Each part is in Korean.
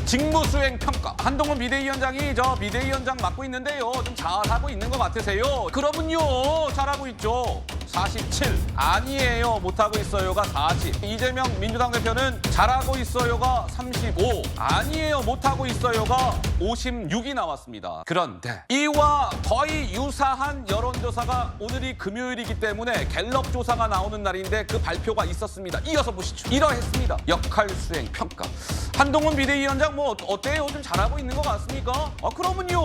직무수행 평가. 한동훈 비대위원장이 저 비대위원장 맡고 있는데요. 좀 잘하고 있는 것 같으세요? 그러면요. 잘하고 있죠. 47. 아니에요. 못하고 있어요가 40. 이재명 민주당 대표는 잘하고 있어요가 35. 아니에요. 못하고 있어요가 56이 나왔습니다. 그런데 이와 거의 유사한 여론조사가 오늘이 금요일이기 때문에 갤럽 조사가 나오는 날인데 그 발표가 있었습니다. 이어서 보시죠. 이러했습니다. 역할 수행 평가. 한동훈 비대위원장 뭐 어때요? 좀 잘하고 있는 것 같습니까? 그러면요.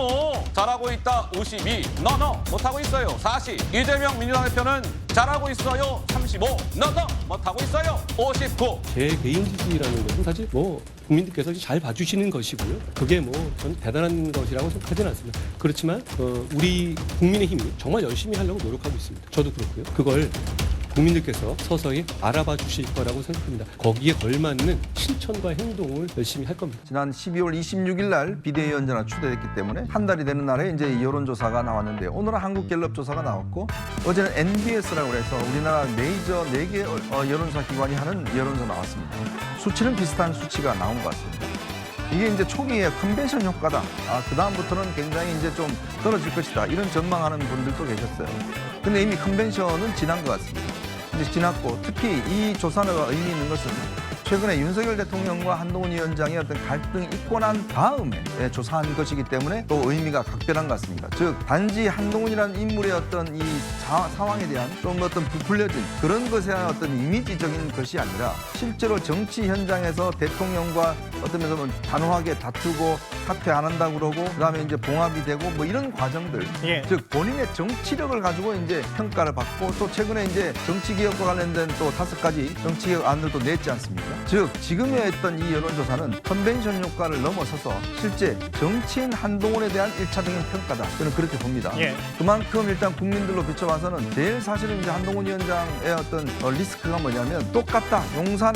잘하고 있다 52. 너너 못하고 있어요. 40. 이재명 민주당 대표는 잘하고 있어요. 35. 너너 못하고 있어요. 59. 제 개인 지지라는 것은 사실 국민들께서 잘 봐주시는 것이고요. 그게 전 대단한 것이라고 생각하지는 않습니다. 그렇지만 우리 국민의힘이 정말 열심히 하려고 노력하고 있습니다. 저도 그렇고요. 그걸 국민들께서 서서히 알아봐 주실 거라고 생각합니다. 거기에 걸맞는 실천과 행동을 열심히 할 겁니다. 지난 12월 26일 날 비대위원장을 추대했기 때문에 한 달이 되는 날에 이제 여론조사가 나왔는데요. 오늘은 한국갤럽조사가 나왔고 어제는 NBS라고 해서 우리나라 메이저 4개 여론조사 기관이 하는 여론조사 나왔습니다. 수치는 비슷한 수치가 나온 것 같습니다. 이게 이제 초기에 컨벤션 효과다. 그 다음부터는 굉장히 이제 좀 떨어질 것이다. 이런 전망하는 분들도 계셨어요. 근데 이미 컨벤션은 지난 것 같습니다. 이제 지났고 특히 이 조사가 의미 있는 것은 최근에 윤석열 대통령과 한동훈 위원장의 어떤 갈등이 있고 난 다음에 조사한 것이기 때문에 또 의미가 각별한 것 같습니다. 즉 단지 한동훈이라는 인물의 어떤 이 상황에 대한 좀 어떤 부풀려진 그런 것에 대한 어떤 이미지적인 것이 아니라 실제로 정치 현장에서 대통령과 어떤 면에서 단호하게 다투고 사퇴 안 한다고 그러고 그다음에 이제 봉합이 되고 뭐 이런 과정들 즉 본인의 정치력을 가지고 이제 평가를 받고 또 최근에 이제 정치개혁과 관련된 또 5가지 정치개혁 안들도 냈지 않습니까? 즉 지금의 어떤 이 여론조사는 컨벤션 효과를 넘어서서 실제 정치인 한동훈에 대한 1차적인 평가다. 저는 그렇게 봅니다. 그만큼 일단 국민들로 비춰봐서는 제일 사실은 이제 한동훈 위원장의 어떤 리스크가 뭐냐면 똑같다. 용산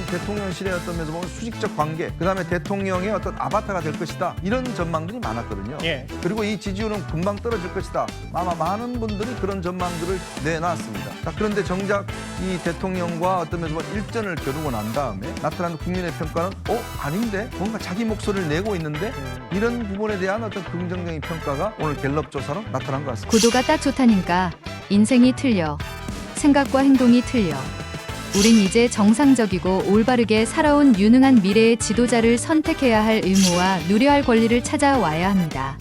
대통령실의 어떤 면에서 보면 수직적 관계, 그다음에 대통령의 어떤 아바타가 될 것이다. 이런 전망들이 많았거든요. 그리고 이 지지율은 금방 떨어질 것이다. 아마 많은 분들이 그런 전망들을 내놨습니다. 그런데 정작 이 대통령과 어떤 면에서 보면 일전을 겨루고 난 다음에 나타나는 국민의 평가는 아닌데 뭔가 자기 목소리를 내고 있는데 이런 부분에 대한 어떤 긍정적인 평가가 오늘 갤럽 조사로 나타난 것 같습니다. 구도가 딱 좋다니까 인생이 틀려. 생각과 행동이 틀려. 우린 이제 정상적이고 올바르게 살아온 유능한 미래의 지도자를 선택해야 할 의무와 누려야 할 권리를 찾아와야 합니다.